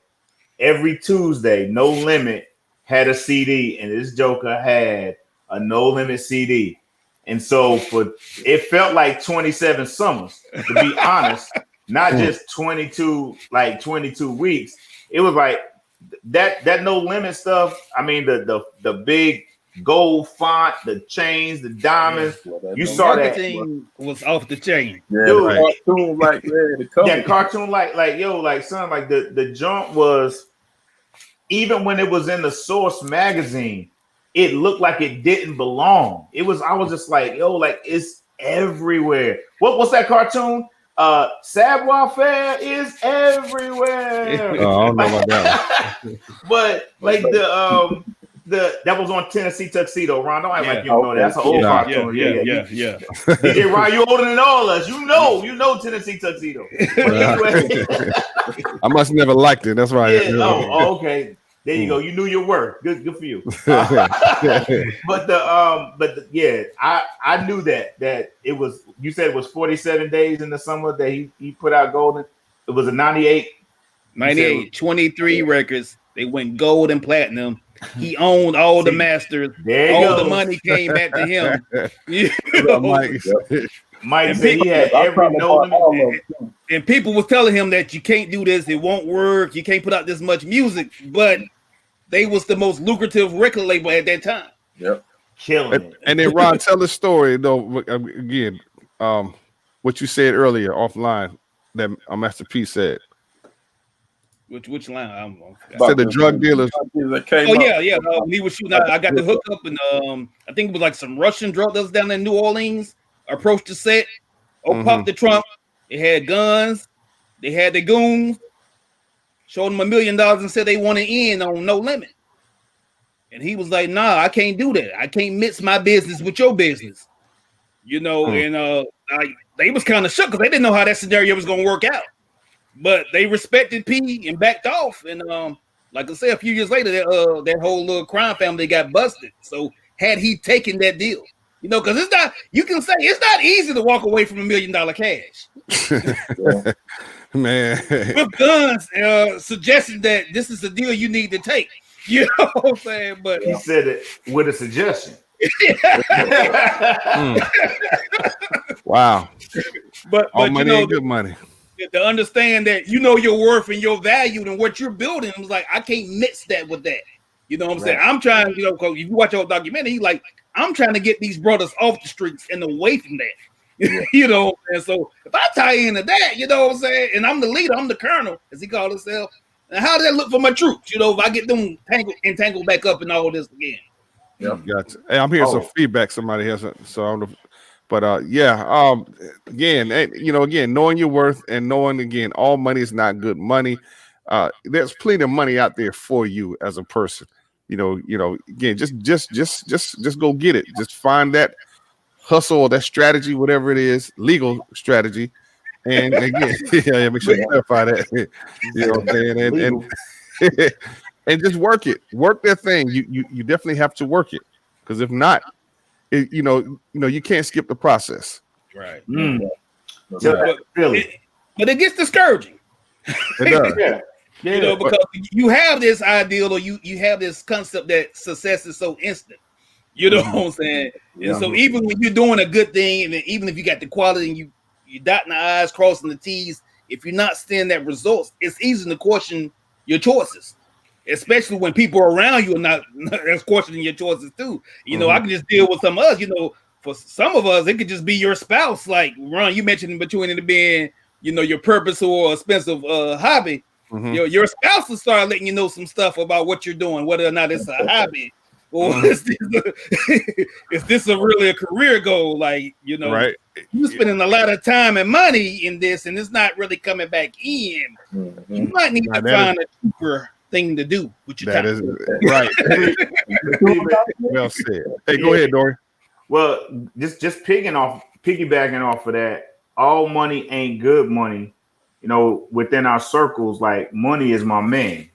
Every Tuesday, No Limit had a CD, and this Joker had a No Limit CD. And so it felt like 27 summers, to be honest. Not just 22 weeks. It was like that No Limit stuff. I mean, the big gold font, the chains, the diamonds. You saw that was off the chain. Yeah, dude. Cartoon like yeah, cartoon like the jump was, even when it was in the Source magazine, it looked like it didn't belong. I was just like, yo, like it's everywhere. What's that cartoon? Savoir Faire is everywhere. Oh, I don't know about that. But like that was on Tennessee Tuxedo. Ron, don't act like you don't know that. That's an old cartoon. Yeah. DJ Ron, you older than all of us. You know Tennessee Tuxedo. But anyway, I must never liked it. That's right. Yeah, okay. There you go. You knew your worth. Good for you. But I knew that it was. You said it was 47 days in the summer that he put out Golden. It was a 98. 23 records. They went gold and platinum. He owned all the masters. All the money came back to him. Mike said he had every No Limit. And people was telling him that you can't do this, it won't work, you can't put out this much music, but they was the most lucrative record label at that time. Yep. Killing it. And then Ron, tell the story though again, what you said earlier offline that Master P said. Which line? I said the drug dealers. He was shooting out. I got the hook up, and I think it was like some Russian drug dealers down in New Orleans approached the set, popped the trunk. They had guns, they had the goons, showed them $1 million and said they wanted in on No Limit. And he was like, nah, I can't do that. I can't mix my business with your business. And they was kind of shook because they didn't know how that scenario was going to work out. But they respected P and backed off. And like I said, a few years later, that whole little crime family got busted. So had he taken that deal, because it's not, you can say it's not easy to walk away from $1 million cash. Man. With guns suggesting that this is the deal you need to take. You know what I'm saying? But he said it with a suggestion. Wow. But all money ain't good money. To understand that your worth and your value and what you're building, it was like, I can't mix that with that. You know what I'm saying? I'm trying, because if you watch your documentary, he's like, I'm trying to get these brothers off the streets and away from that. And so if I tie into that, you know what I'm saying, and I'm the leader, I'm the colonel, as he called himself, and how does that look for my troops? If I get them entangled back up in all this again. Yeah, gotcha. Hey, I'm hearing some feedback. Somebody has so I don't know. But again, knowing your worth and knowing again, all money is not good money. There's plenty of money out there for you as a person. Again, just go get it. Just find that hustle or that strategy, whatever it is, legal strategy. And again, make sure you clarify that. You know what I'm saying? And just work it. Work that thing. You definitely have to work it, because if not, you can't skip the process. Right. Mm. But it gets discouraging. It does. Yeah, you know, because you have this ideal or you have this concept that success is so instant. You know what I'm saying? And so even when you're doing a good thing, and even if you got the quality and you dotting the I's, crossing the T's, if you're not seeing that results, it's easy to question your choices. Especially when people around you are not that's questioning your choices too. You know, I can just deal with some of us, you know, for some of us, it could just be your spouse. Like Ron, you mentioned between it being, you know, your purpose or expensive hobby. Your spouse will start letting you know some stuff about what you're doing, whether or not it's a hobby or is this really a career goal? Like, you know, right. You spending a lot of time and money in this, and it's not really coming back in. You might need to find a cheaper thing to do with your time. That is right. Well said. Hey, go ahead, Dory. Well, just piggybacking off of that, all money ain't good money. You know, within our circles, like money is my man,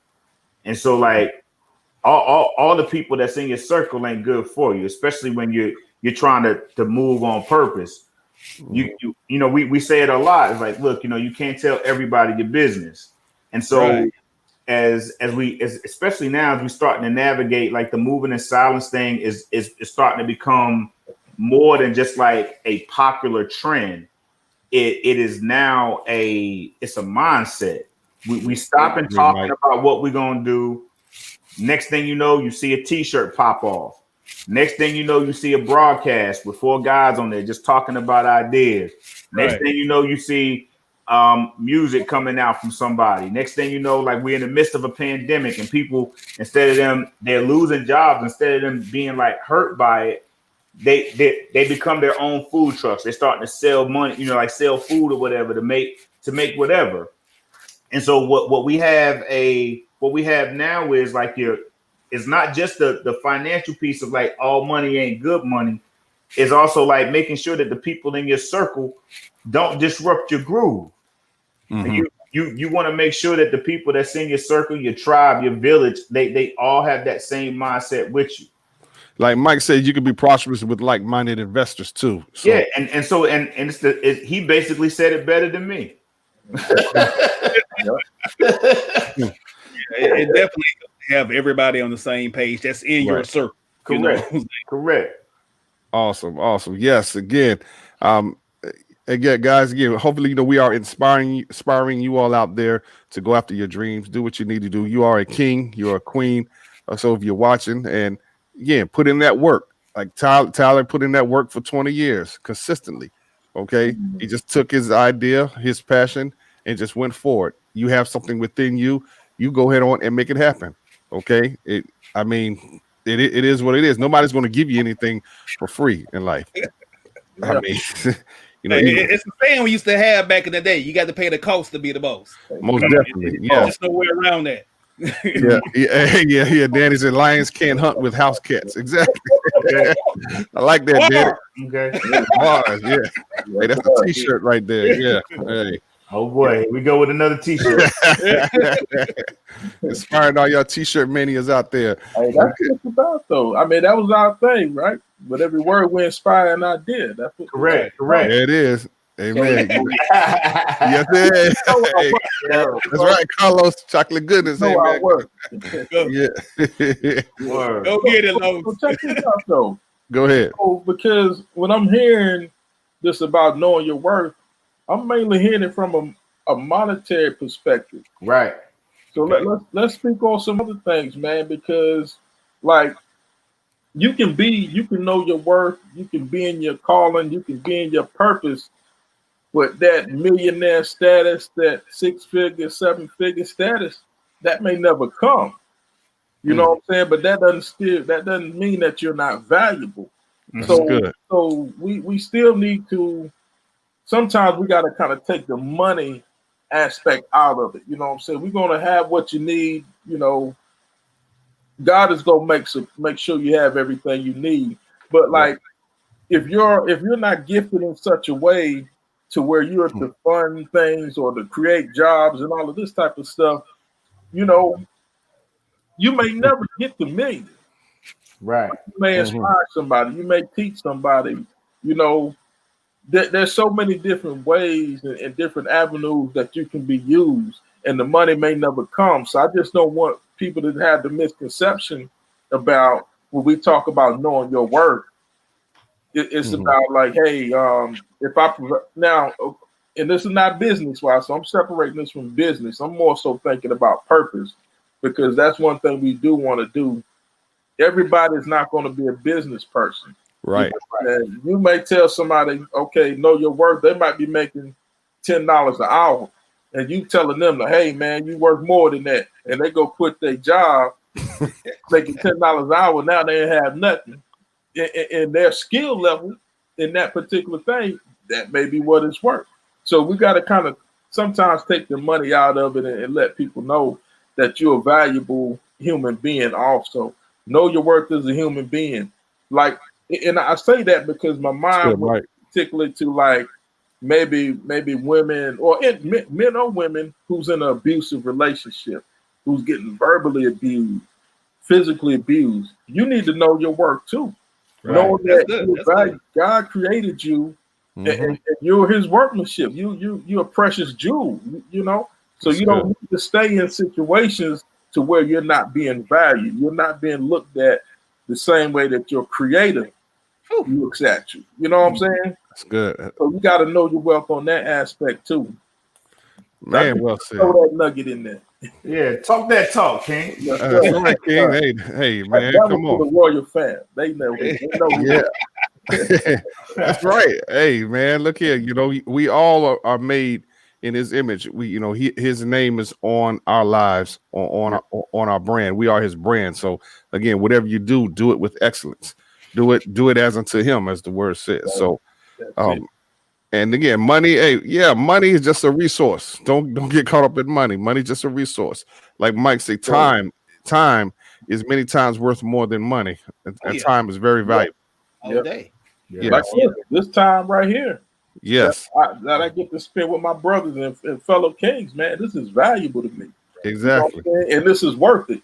and so like all the people that's in your circle ain't good for you, especially when you're trying to move on purpose. You know, we say it a lot. It's like, look, you know, you can't tell everybody your business, and so as especially now as we're starting to navigate, like the moving in silence thing is starting to become more than just like a popular trend. It is now it's a mindset. We stop and talking about what we're gonna do. Next thing you know, you see a t-shirt pop off. Next thing you know, you see a broadcast with 4 guys on there just talking about ideas. Next thing you know, you see music coming out from somebody. Next thing you know, like we're in the midst of a pandemic and people, instead of them, they're losing jobs, instead of them being like hurt by it, they become their own food trucks. They're starting to sell money, you know, like sell food or whatever to make whatever. And so what we have now is like it's not just the financial piece of like all money ain't good money. It's also like making sure that the people in your circle don't disrupt your groove. You want to make sure that the people that's in your circle, your tribe, your village, they all have that same mindset with you. Like Mike said, you can be prosperous with like-minded investors too. So. Yeah, and he basically said it better than me. It definitely have everybody on the same page that's in your circle. Correct. You know? Correct. Awesome. Yes, again, guys, hopefully, you know, we are inspiring you all out there to go after your dreams, do what you need to do. You are a king, you're a queen. So if you're watching, and put in that work. Like Tyler put in that work for 20 years consistently. Okay. He just took his idea, his passion, and just went forward. You have something within you. You go ahead on and make it happen. Okay. It is what it is. Nobody's going to give you anything for free in life. I mean, you know, it's the saying we used to have back in the day. You got to pay the cost to be the boss. Most definitely. Yeah. There's no way around that. yeah. Danny said lions can't hunt with house cats. Exactly. I like that, Danny. Okay. Bars, yeah. Hey, that's a t-shirt right there. Yeah. Hey. Oh boy, here we go with another t-shirt. Inspiring all y'all t-shirt manias out there. Hey, that's what it's about, though. I mean, that was our thing, right? But every word we inspire an idea. That's what correct. It is. Amen. Yes, it is. Hey, that's right, Carlos. Chocolate goodness. Know our work. Yeah. Go get it, Lowe's. So check this out, though. Go ahead. Because when I'm hearing this about knowing your worth, I'm mainly hearing it from a monetary perspective. Right. So let's speak on some other things, man, because like you can know your worth, you can be in your calling, you can be in your purpose, but that millionaire status, that 6-figure, 7-figure status, that may never come. You know what I'm saying? But that doesn't mean that you're not valuable. So we still need to. Sometimes we got to kind of take the money aspect out of it. You know what I'm saying? We're going to have what you need. You know, God is going to make sure you have everything you need. But like, if you're not gifted in such a way to where you're to fund things or to create jobs and all of this type of stuff, you know, you may never get the million. Right. You may inspire somebody. You may teach somebody. You know, there's so many different ways and different avenues that you can be used, and the money may never come. So I just don't want people to have the misconception about when we talk about knowing your worth. It's about like, hey, if I now, and this is not business wise, so I'm separating this from business. I'm more so thinking about purpose, because that's one thing we do want to do. Everybody's not going to be a business person. Right. And you may tell somebody, okay, know your worth. They might be making $10 an hour, and you telling them, hey, man, you worth more than that. And they go quit their job, making $10 an hour. Now they have nothing. In their skill level in that particular thing, that may be what it's worth. So we got to kind of sometimes take the money out of it and let people know that you're a valuable human being also. Know your worth as a human being. Like, and I say that because my mind was particularly to like maybe women or men or women who's in an abusive relationship, who's getting verbally abused, physically abused. You need to know your worth too. Right. Knowing that God created you and you're his workmanship. You're a precious jewel, you know. So you don't need to stay in situations to where you're not being valued. You're not being looked at the same way that your creator looks at you. You know what I'm saying? That's good. So you got to know your wealth on that aspect too. Man, well said. Throw that nugget in there. Yeah, talk that talk, King. That's right, King. Hey, man, come on. The royal fam. They know. Yeah. That's right. Hey, man, look here. You know, we all are made in his image. His name is on our lives, on our brand. We are his brand. So again, whatever you do, do it with excellence. Do it as unto him, as the word says. So, and again, money. Hey, money is just a resource. Don't get caught up in money. Money is just a resource. Like Mike said, time is many times worth more than money, and time is very valuable. All day. Yeah. Like this time right here. Yes. That I get to spend with my brothers and fellow kings, man. This is valuable to me. Exactly. You know, and this is worth it.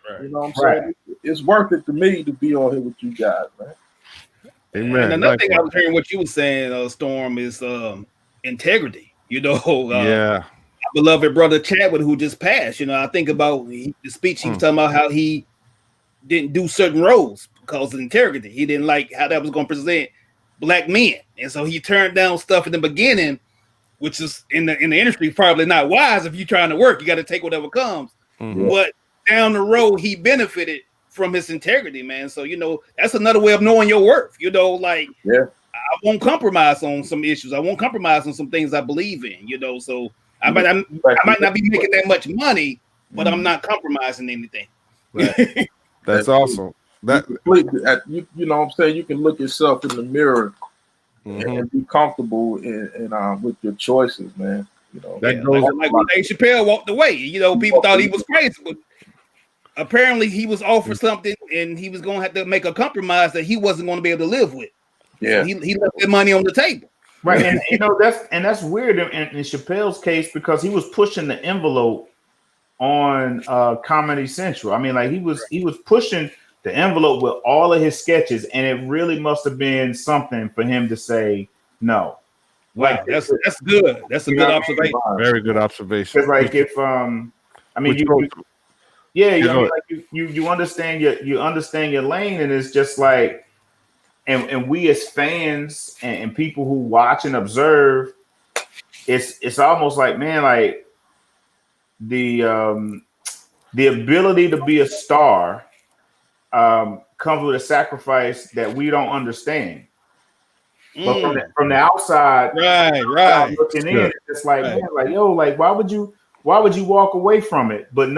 Right. You know what I'm saying? It's worth it to me to be on here with you guys, man. Amen. And another thing I was hearing what you were saying, Storm, is integrity. You know, my beloved brother Chadwick, who just passed. You know, I think about the speech he was talking about how he didn't do certain roles because of integrity. He didn't like how that was going to present black men, and so he turned down stuff in the beginning, which is in the industry probably not wise. If you're trying to work, you got to take whatever comes. But down the road, he benefited from his integrity, man. So, you know, that's another way of knowing your worth. You know, like, I won't compromise on some issues. I won't compromise on some things I believe in, you know. So I might not be making that much money, but I'm not compromising anything. Right. That's awesome. You know what I'm saying? You can look yourself in the mirror and be comfortable in with your choices, man. You know, that goes like when Dave Chappelle walked away. You know, people thought he was crazy, but apparently he was offered something and he was going to have to make a compromise that he wasn't going to be able to live with. Yeah, so he left that money on the table. Right, and you know that's weird in Chappelle's case because he was pushing the envelope on Comedy Central. I mean, like he was pushing the envelope with all of his sketches, and it really must have been something for him to say no. Wow, like that's good. That's a good observation. Very good observation. Because like if I mean you understand you understand your lane, and it's just like and we as fans and people who watch and observe, it's almost like, man, like the ability to be a star comes with a sacrifice that we don't understand. But from the outside, right, looking in, it's like, man, like, yo, like, why would you walk away from it? But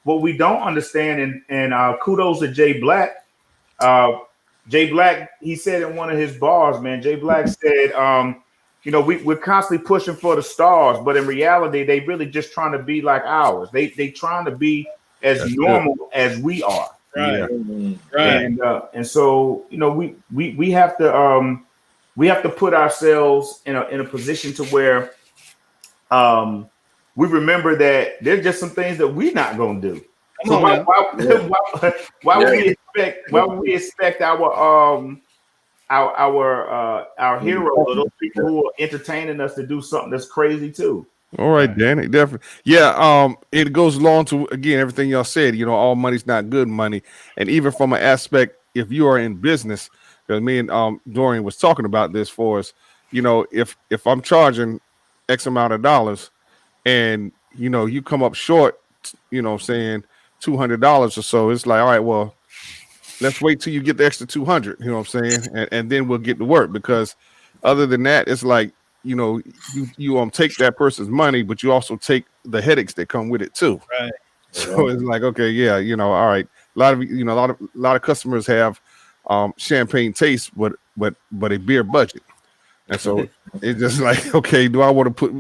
what we don't understand, and kudos to Jay Black. Jay Black, he said in one of his bars, man, Jay Black said, you know, we're constantly pushing for the stars, but in reality, they really just trying to be like ours. They trying to be as normal as we are. Right. Right. And so, you know, we have to put ourselves in a position to where we remember that there's just some things that we're not going to do. So why would we expect our our heroes are those people who are entertaining us to do something that's crazy too. All right, Danny, definitely. Yeah, it goes along to again everything y'all said. You know, all money's not good money, and even from an aspect, if you are in business, because me and Dorian was talking about this for us. You know, if I'm charging X amount of dollars, and you know you come up short, you know, saying $200 or so, it's like, all right, well, let's wait till you get the extra 200. You know what I'm saying, and then we'll get to work because other than that, it's like you know, you take that person's money, but you also take the headaches that come with it too. Right. So it's like, okay, yeah, you know, all right. A lot of you know, a lot of customers have champagne taste, but a beer budget. And so it's just like, okay, do I want to put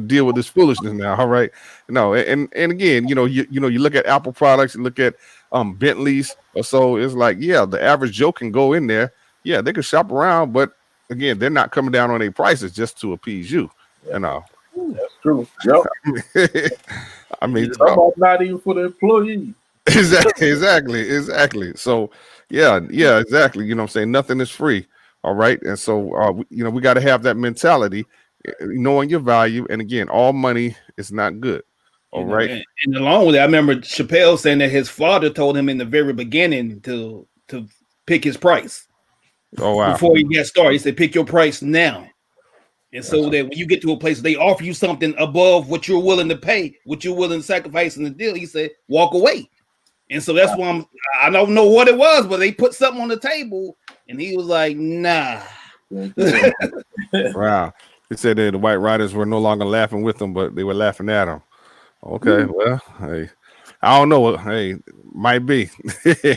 deal with this foolishness now? All right. No, and again, you look at Apple products, you look at Bentleys or so, it's like, yeah, the average Joe can go in there. Yeah, they can shop around, but again, they're not coming down on their prices just to appease you. Yeah. You know. That's true. Yep. I mean, not even for the employee. Exactly. So yeah, exactly. You know what I'm saying? Nothing is free. All right. And so we got to have that mentality, knowing your value. And again, all money is not good. All right. And along with it, I remember Chappelle saying that his father told him in the very beginning to pick his price. Oh wow. Before he got started, he said, pick your price now. And so that when you get to a place they offer you something above what you're willing to pay, what you're willing to sacrifice in the deal, he said, walk away. And so that's why I don't know what it was, but they put something on the table and he was like, nah. Wow. He said that the white riders were no longer laughing with him, but they were laughing at him. Okay, well, hey, I don't know. Hey, might be. Yeah,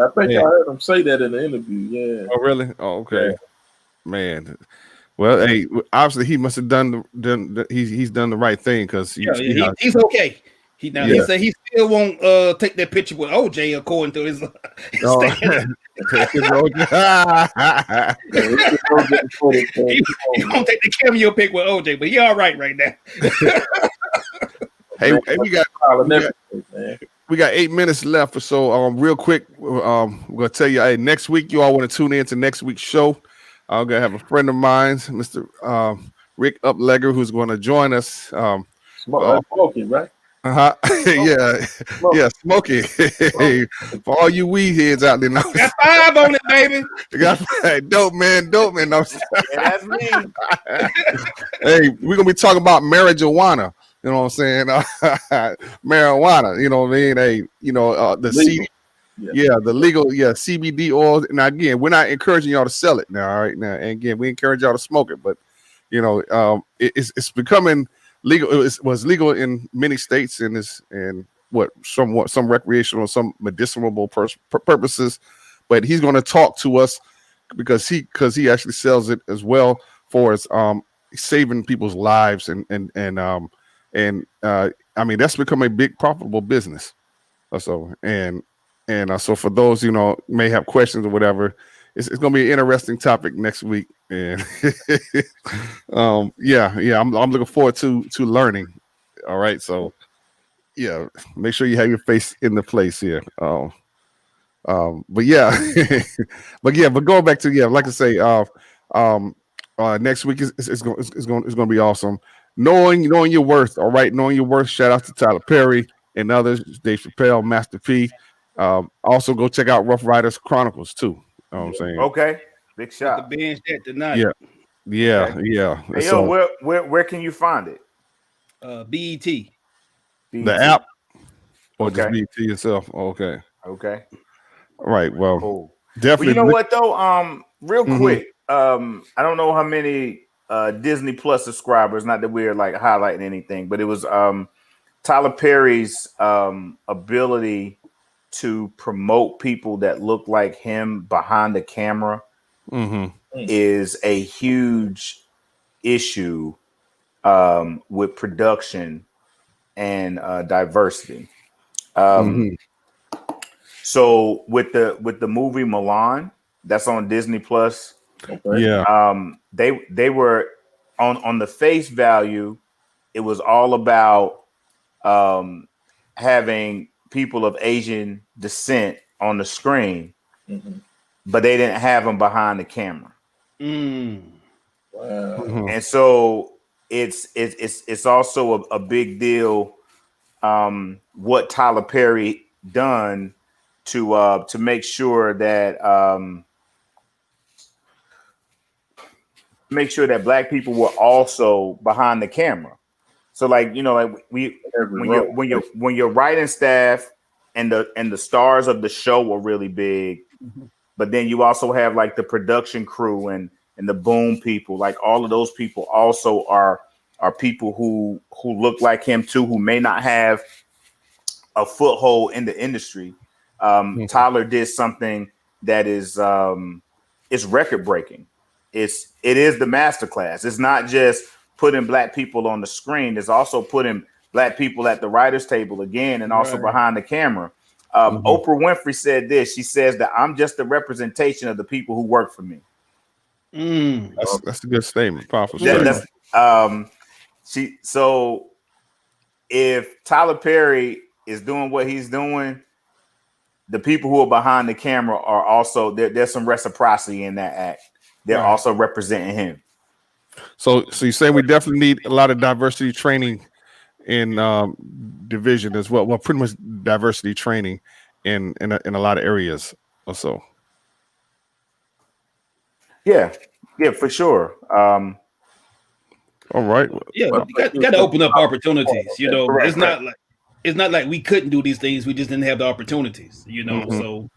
I think I heard him say that in the interview. Yeah. Oh, really? Oh, okay. Yeah. Man. Well, hey, obviously he must have done he's done the right thing because he's okay. He said he still won't take that picture with OJ according to his standard. He won't take the cameo pic with OJ, but he all right now. Hey, we got 8 minutes left or so. Real quick, we're gonna tell you, hey, next week you all want to tune in to next week's show. I'm gonna have a friend of mine, Mr. Rick Uplegger, who's going to join us. Smokey, right? Yeah, Smokey. For all you weed heads out there, got 5 on it, baby. Got dope man. No, that's me. Hey, we're gonna be talking about marijuana. You know what I'm saying? Marijuana. You know what I mean? Hey, the legal. The legal, CBD oil. Now again, we're not encouraging y'all to sell it now. All right, now and again, we encourage y'all to smoke it, but it's becoming legal. It was legal in many states and some recreational, some medicinal purposes. But he's going to talk to us because he actually sells it as well for its saving people's lives and I mean that's become a big profitable business. So so for those may have questions or whatever, it's going to be an interesting topic next week. And I'm looking forward to learning. All right, so make sure you have your face in the place here. But going back to like I say, next week is going to be awesome. Knowing your worth. All right, knowing your worth. Shout out to Tyler Perry and others, Dave Chappelle, Master P. Also go check out Rough Riders Chronicles too. You know what I'm saying? Okay, big shot. The binge that tonight. Yeah. Hey, so, where can you find it? BET. The app, or just BET itself? Okay. All right. Well, definitely. Well, you know what though? Real quick. I don't know how many Disney Plus subscribers. Not that we're like highlighting anything, but it was Tyler Perry's ability to promote people that look like him behind the camera is a huge issue with production and diversity. So with the movie Milan that's on Disney Plus, they were on the face value, it was all about having people of Asian descent on the screen. but they didn't have them behind the camera. Wow. And so it's also a big deal. What Tyler Perry done to make sure that Black people were also behind the camera. So like, you know, like when your writing staff and the stars of the show are really big, but then you also have like the production crew and the boom people, like all of those people also are people who look like him too, who may not have a foothold in the industry. Tyler did something that is it's record breaking. It is the masterclass. It's not just putting Black people on the screen. It's also putting Black people at the writer's table again, and also behind the camera. Oprah Winfrey said this. She says that I'm just a representation of the people who work for me. That's a good statement. Powerful statement. So if Tyler Perry is doing what he's doing, the people who are behind the camera are also there's some reciprocity in that act. They're also representing him. So you say we definitely need a lot of diversity training in division as well. Well, pretty much diversity training in a lot of areas also. Yeah, for sure. All right. Yeah, you got to open up opportunities. You know, it's not like we couldn't do these things. We just didn't have the opportunities. You know, so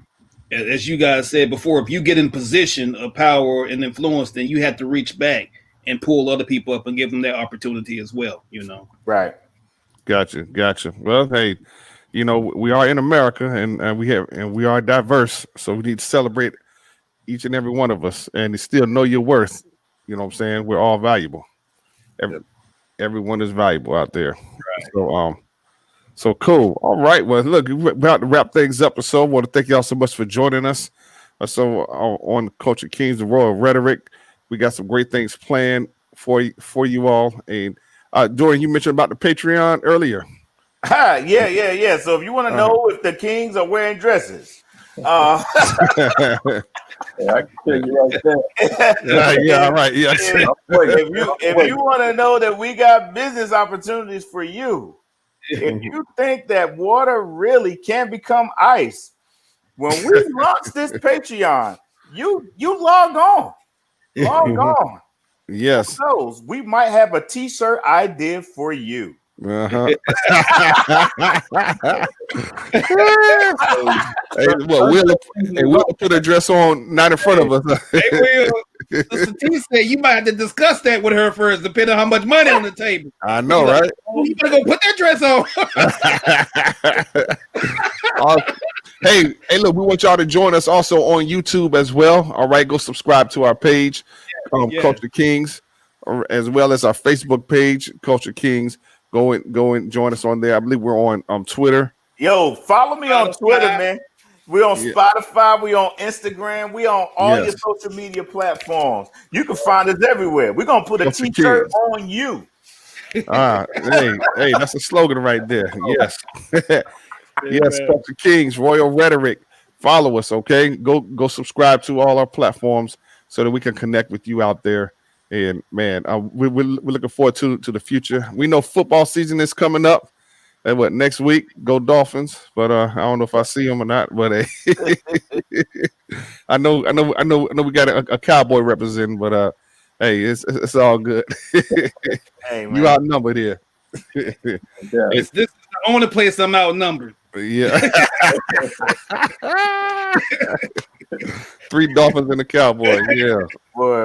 as you guys said before, if you get in position of power and influence, then you have to reach back and pull other people up and give them that opportunity as well. You know, right? Gotcha. Well, hey, you know, we are in America, and we are diverse, so we need to celebrate each and every one of us, and still know your worth. You know what I'm saying? We're all valuable. Everyone is valuable out there. Right. So cool. All right. Well, look, we're about to wrap things up. So I want to thank y'all so much for joining us. On Culture Kings, the Royal Rhetoric, we got some great things planned for you all. And Dorian, you mentioned about the Patreon earlier. Yeah. So if you want to know if the Kings are wearing dresses, I can tell you right there. Yeah, all right. Yeah. If you want to know that we got business opportunities for you, if you think that water really can become ice, when we launch this Patreon, you log on. Yes. Who knows? We might have a T-shirt idea for you. Hey, we'll put a dress on, not in front of us. Hey, Will, Sister T said you might have to discuss that with her first, depending on how much money on the table. I know, right? You better go put that dress on. Hey, look, we want y'all to join us also on YouTube as well. All right, go subscribe to our page, Culture Kings, as well as our Facebook page, Culture Kings. Go and join us on there. I believe we're on Twitter. Yo, follow me on Twitter, man. We're on Spotify. We on Instagram. We on all your social media platforms. You can find us everywhere. We're gonna put a T-shirt on you. Hey, that's a slogan right there. Yes. Yes, Culture Kings, Royal Rhetoric. Follow us, okay? Go subscribe to all our platforms so that we can connect with you out there. And man, we're looking forward to the future. We know football season is coming up. And next week? Go Dolphins! But I don't know if I see them or not. But I know we got a Cowboy representing. But hey, it's all good. Hey, man. You outnumbered here. This is the only place I'm outnumbered. Yeah. 3 Dolphins and a Cowboy. Yeah. Boy.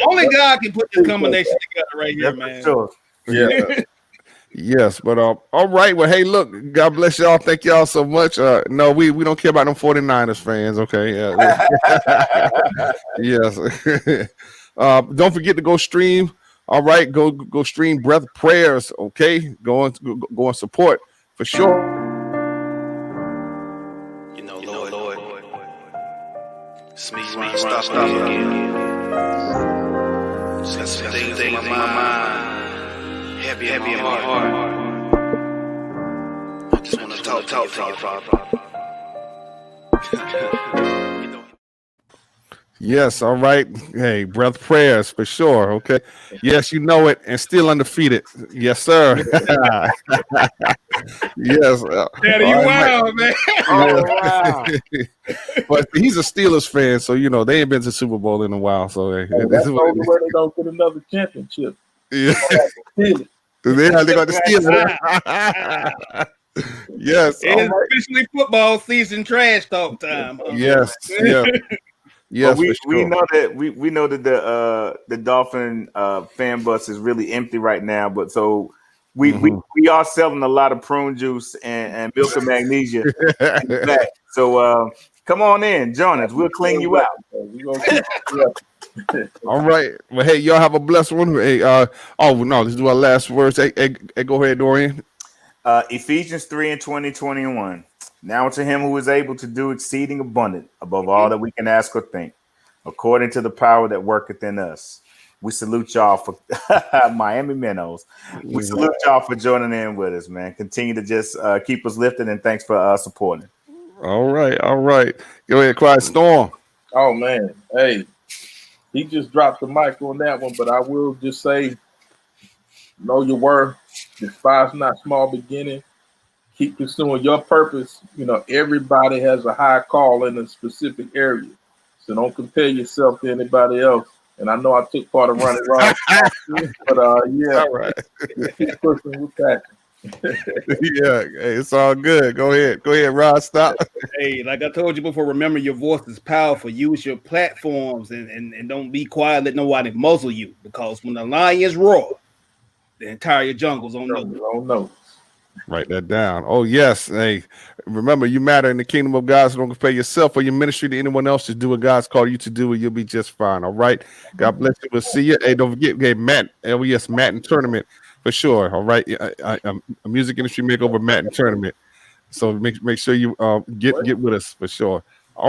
Only God can put this combination together right here, man. Sure. Yeah. Yes, but all right. Well, hey, look, God bless y'all. Thank y'all so much. No, we don't care about them 49ers fans, okay? Yes. Don't forget to go stream. All right, go stream Breath Prayers, okay? Go and support for sure. Lord. Speak, stop again. Just got some things in my mind. Heavy in my heart. I just want to talk to you, Father. Yes, all right. Hey, breath prayers for sure. Okay. Yes, you know it, and still undefeated. Yes, sir. Yes. Daddy, All you right, Mike. wild, man. Oh wow. Yeah. But he's a Steelers fan, so you know they ain't been to Super Bowl in a while. So hey, Hey, this that's is the what only way they don't get another championship. yeah. Steelers. They got the Steelers. Yes. All It's right. officially football season trash talk time. Huh? Yes. Yes. Yes, But for we sure. know that we know that the Dolphin fan bus is really empty right now. But so Mhm. we are selling a lot of prune juice and milk of magnesia in the back. So come on in, join us. We'll clean you out. We gonna keep All right. Well, hey, y'all have a blessed one. Hey, oh no, let's do our last words. Hey, go ahead, Dorian. Ephesians 3 and 20:21. Now to him who is able to do exceeding abundant above all that we can ask or think, according to the power that worketh in us. We salute y'all for Miami Minnows. We salute y'all for joining in with us, man. Continue to just keep us lifted, and thanks for supporting. All right, all right. Go ahead, Quiet Storm. Oh man, hey, he just dropped the mic on that one, but I will just say, know your worth, despise not small beginning, keep pursuing your purpose. You know, everybody has a high call in a specific area, so don't compare yourself to anybody else. And I know I took part of running wrong, but yeah, All right. just keep pushing with passion. Yeah, hey, it's all good. Go ahead, Rod. Stop. Hey, like I told you before, remember your voice is powerful. Use your platforms and don't be quiet. Let nobody muzzle you, because when the lions roar, the entire jungle's on notice. Don't know. Write that down. Oh yes. Hey, remember you matter in the kingdom of God. So don't compare yourself or your ministry to anyone else. Just do what God's called you to do, and you'll be just fine. All right. God bless you. We'll see you. Hey, don't forget, hey, Matt. Oh yes, Matt and tournament for sure. All right. A music industry makeover, Matt and tournament. So make sure you get with us for sure.